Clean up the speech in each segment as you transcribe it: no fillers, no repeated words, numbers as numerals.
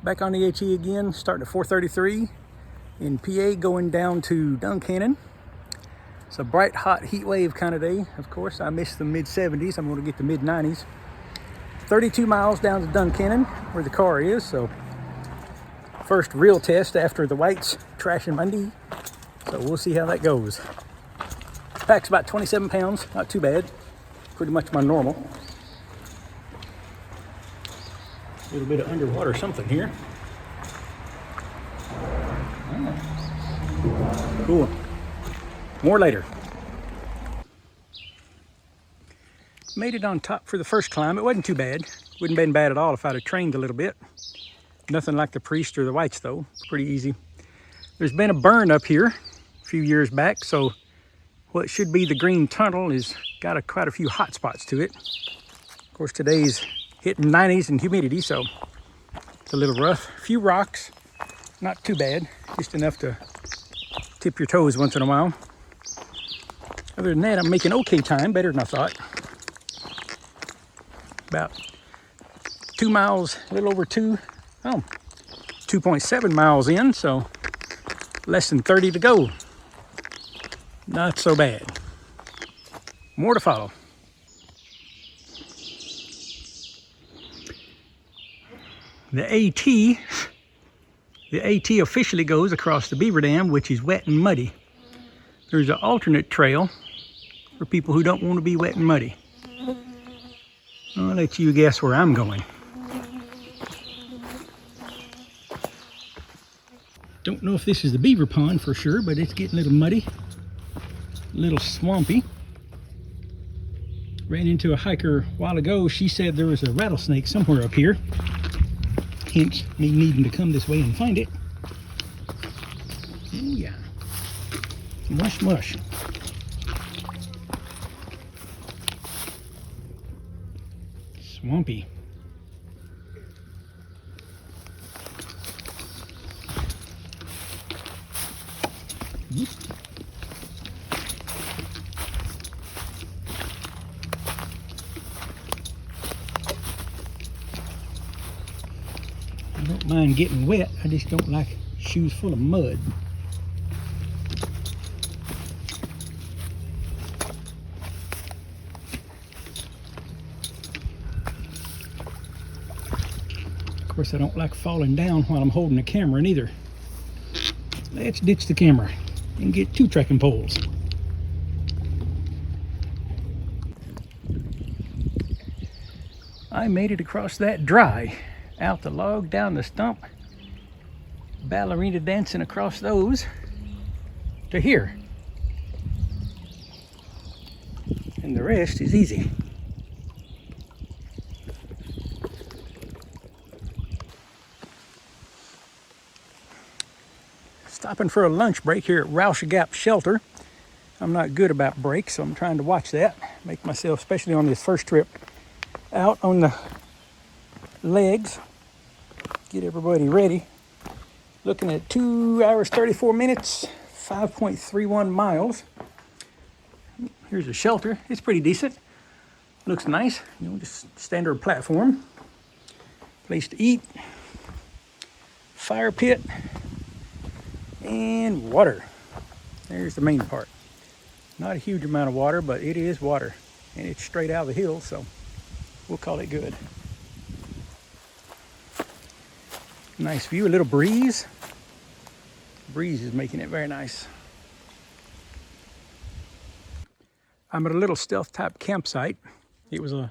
Back on the HE again, starting at 433 in PA, going down to Duncannon. It's a bright, hot heat wave kind of day. Of course, I missed the mid 70s. I'm going to get the mid 90s. 32 miles down to Duncannon, where the car is. So, first real test after the whites trashing Monday. So we'll see how that goes. Pack's about 27 pounds, not too bad. Pretty much my normal. A little bit of underwater something here. Oh. Cool. More later. Made it on top for the first climb. It wasn't too bad. Wouldn't have been bad at all if I'd have trained a little bit. Nothing like the priest or the whites though. Pretty easy. There's been a burn up here a few years back, so what should be the green tunnel has got quite a few hot spots to it. Of course, today's hitting 90s and humidity, so it's a little rough. A few rocks, not too bad, just enough to tip your toes once in a while. Other than that, I'm making okay time, better than I thought. About 2 miles, a little over 2.7 miles in, so less than 30 to go. Not so bad. More to follow. The AT officially goes across the beaver dam, which is wet and muddy. There's an alternate trail for people who don't want to be wet and muddy. I'll let you guess where I'm going. Don't know if this is the beaver pond for sure, but it's getting a little muddy, a little swampy. Ran into a hiker a while ago. She said there was a rattlesnake somewhere up here. Hence me needing to come this way and find it. Oh yeah. Mush mush. Swampy. I don't mind getting wet, I just don't like shoes full of mud. Of course, I don't like falling down while I'm holding the camera neither. Let's ditch the camera and get 2 trekking poles. I made it across that dry. Out the log, down the stump, ballerina dancing across those to here. And the rest is easy. Stopping for a lunch break here at Roush Gap Shelter. I'm not good about breaks, so I'm trying to watch that. Make myself, especially on this first trip, out on the legs. Get everybody ready. Looking at 2 hours 34 minutes, 5.31 miles. Here's a shelter. It's pretty decent. Looks nice. You know, just standard platform. Place to eat. Fire pit. And water. There's the main part. Not a huge amount of water, but it is water. And it's straight out of the hill, so we'll call it good. Nice view, a little breeze. Breeze is making it very nice. I'm at a little stealth type campsite. It was a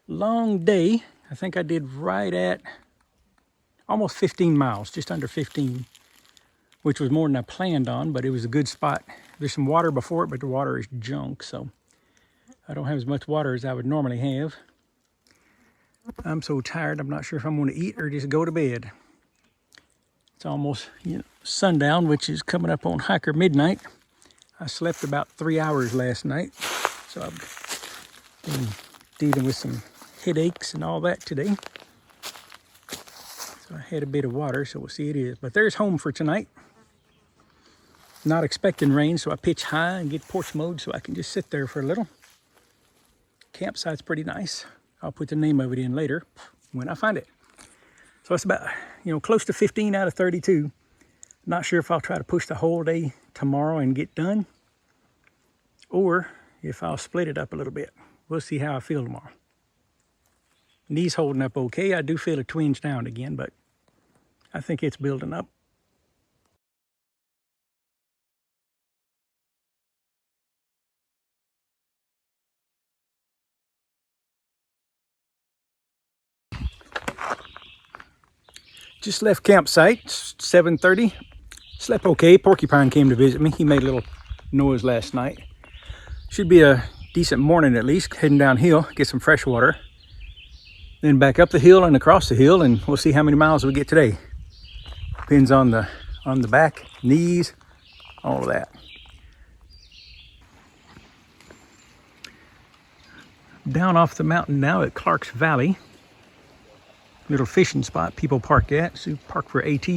long day. I think I did right at almost 15 miles, just under 15, which was more than I planned on, but it was a good spot. There's some water before it, but the water is junk, so I don't have as much water as I would normally have. I'm so tired, I'm not sure if I'm going to eat or just go to bed. It's almost sundown, which is coming up on hiker midnight. I slept about 3 hours last night, so I've been dealing with some headaches and all that today. So I had a bit of water, so we'll see it is. But there's home for tonight. Not expecting rain, so I pitch high and get porch mode so I can just sit there for a little. Campsite's pretty nice. I'll put the name of it in later when I find it. So it's about, close to 15 out of 32. Not sure if I'll try to push the whole day tomorrow and get done, or if I'll split it up a little bit. We'll see how I feel tomorrow. Knees holding up okay. I do feel a twinge down again, but I think it's building up. Just left campsite, 7:30. Slept okay. Porcupine came to visit me. He made a little noise last night. Should be a decent morning at least. Heading downhill, get some fresh water. Then back up the hill and across the hill, and we'll see how many miles we get today. Depends on the back, knees, all of that. Down off the mountain now at Clark's Valley. Little fishing spot people park at. So park for AT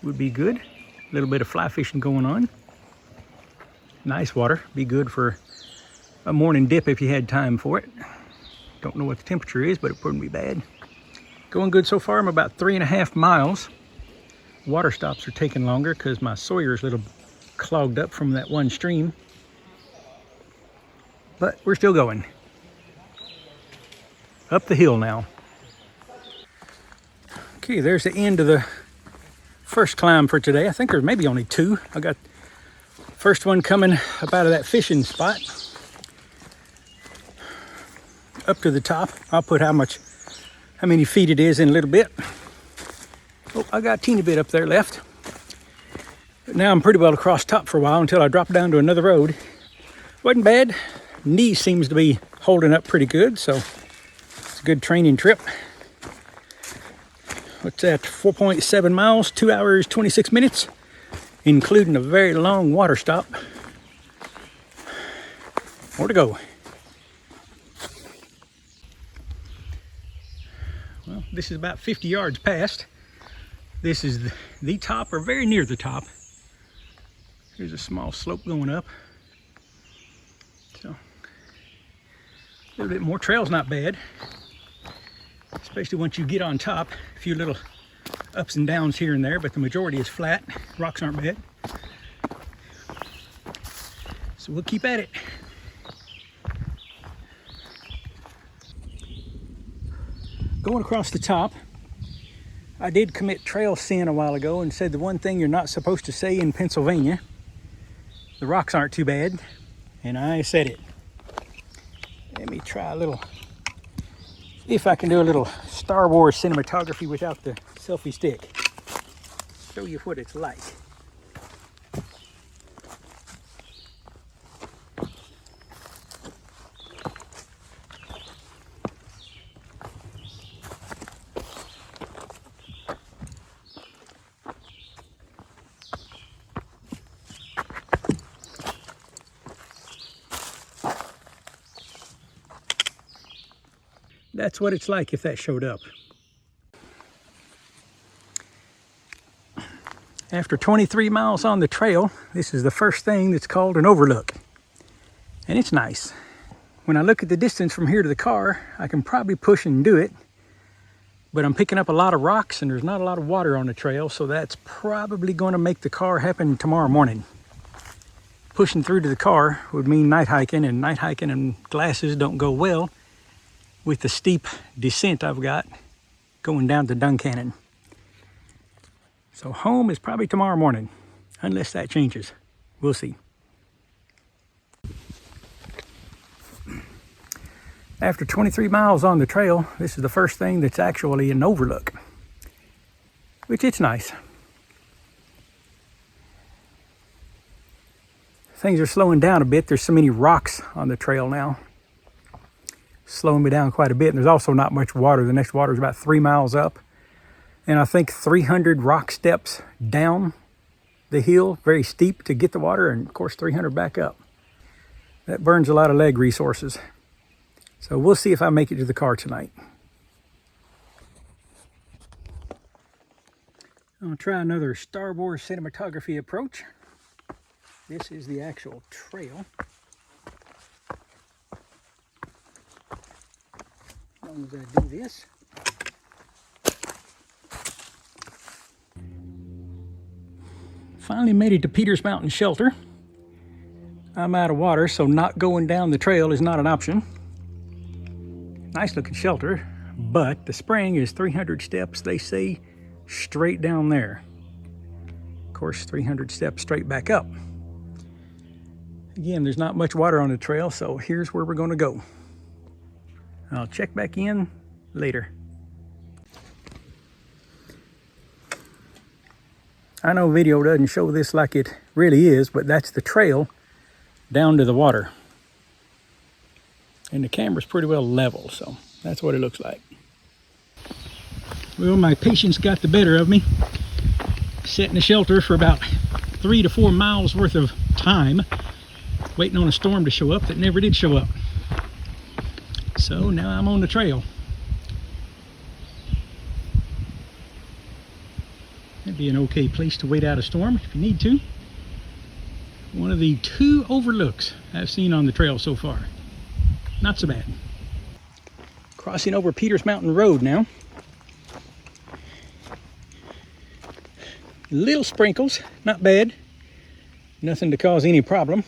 would be good. A little bit of fly fishing going on. Nice water. Be good for a morning dip if you had time for it. Don't know what the temperature is, but it wouldn't be bad. Going good so far. I'm about 3.5 miles. Water stops are taking longer because my Sawyer's a little clogged up from that one stream. But we're still going. Up the hill now. Okay, there's the end of the first climb for today. I think there's maybe only 2. I got first one coming up out of that fishing spot. Up to the top. I'll put how many feet it is in a little bit. Oh, I got a teeny bit up there left. But now I'm pretty well across top for a while until I drop down to another road. Wasn't bad. Knee seems to be holding up pretty good, so it's a good training trip. What's that, 4.7 miles, 2 hours, 26 minutes, including a very long water stop. More to go. Well, this is about 50 yards past. This is the top, or very near the top. Here's a small slope going up. So, a little bit more. Trail's not bad. Especially once you get on top. A few little ups and downs here and there, but the majority is flat. Rocks aren't bad. So we'll keep at it. Going across the top, I did commit trail sin a while ago and said the one thing you're not supposed to say in Pennsylvania. The rocks aren't too bad, and I said it. Let me try a little, if I can do a little Star Wars cinematography without the selfie stick. Show you what it's like. That's what it's like if that showed up. After 23 miles on the trail, this is the first thing that's called an overlook. And it's nice. When I look at the distance from here to the car, I can probably push and do it. But I'm picking up a lot of rocks and there's not a lot of water on the trail, so that's probably going to make the car happen tomorrow morning. Pushing through to the car would mean night hiking, and night hiking and glasses don't go well with the steep descent I've got going down to Duncannon. So home is probably tomorrow morning, unless that changes. We'll see. After 23 miles on the trail, this is the first thing that's actually an overlook, which it's nice. Things are slowing down a bit. There's so many rocks on the trail now. Slowing me down quite a bit. And there's also not much water. The next water is about 3 miles up. And I think 300 rock steps down the hill, very steep to get the water, and of course 300 back up. That burns a lot of leg resources. So we'll see if I make it to the car tonight. I'll try another Star Wars cinematography approach. This is the actual trail. As long as I do this. Finally made it to Peters Mountain Shelter. I'm out of water, so not going down the trail is not an option. Nice looking shelter, but the spring is 300 steps, they say, straight down there. Of course, 300 steps straight back up. Again, there's not much water on the trail, so here's where we're going to go. I'll check back in later. I know video doesn't show this like it really is, but that's the trail down to the water. And the camera's pretty well level, so that's what it looks like. Well, my patience got the better of me. Sat in the shelter for about 3 to 4 miles worth of time, waiting on a storm to show up that never did show up. So now I'm on the trail. That'd be an okay place to wait out a storm if you need to. One of the 2 overlooks I've seen on the trail so far. Not so bad. Crossing over Peters Mountain Road now. Little sprinkles, not bad. Nothing to cause any problem.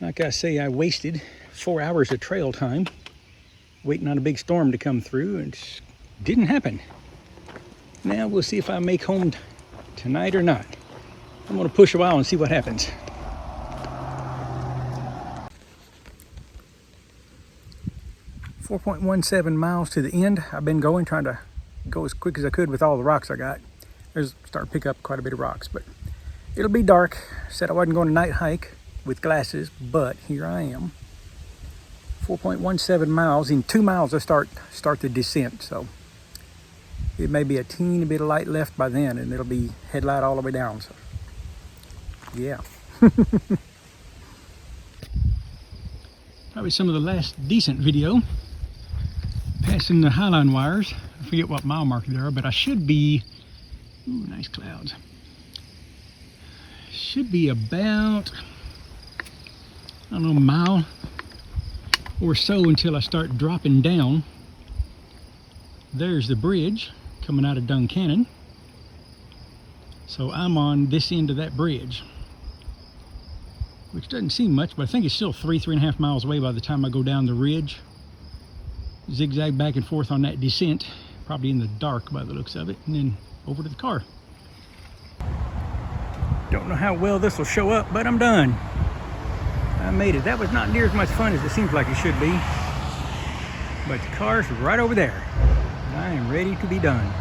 Like I say, I wasted 4 hours of trail time waiting on a big storm to come through, and it didn't happen. Now we'll see if I make home tonight or not. I'm gonna push a while and see what happens. .17 miles to the end. I've been going, trying to go as quick as I could with all the rocks I got. There's starting to pick up quite a bit of rocks, but it'll be dark. Said I wasn't going to night hike with glasses, but here I am. 4.17 miles. In 2 miles I start the descent, so it may be a teeny bit of light left by then, and it'll be headlight all the way down. So yeah. Probably some of the last decent video. Passing the highline wires. I forget what mile marker they are, but I should be, ooh, nice clouds. Should be about, I don't know, a mile or so until I start dropping down. There's the bridge coming out of Duncannon. So I'm on this end of that bridge, which doesn't seem much, but I think it's still 3.5 miles away by the time I go down the ridge. Zigzag back and forth on that descent, probably in the dark by the looks of it, and then over to the car. Don't know how well this will show up, but I'm done. I made it. That was not near as much fun as it seems like it should be, but the car's right over there. I am ready to be done.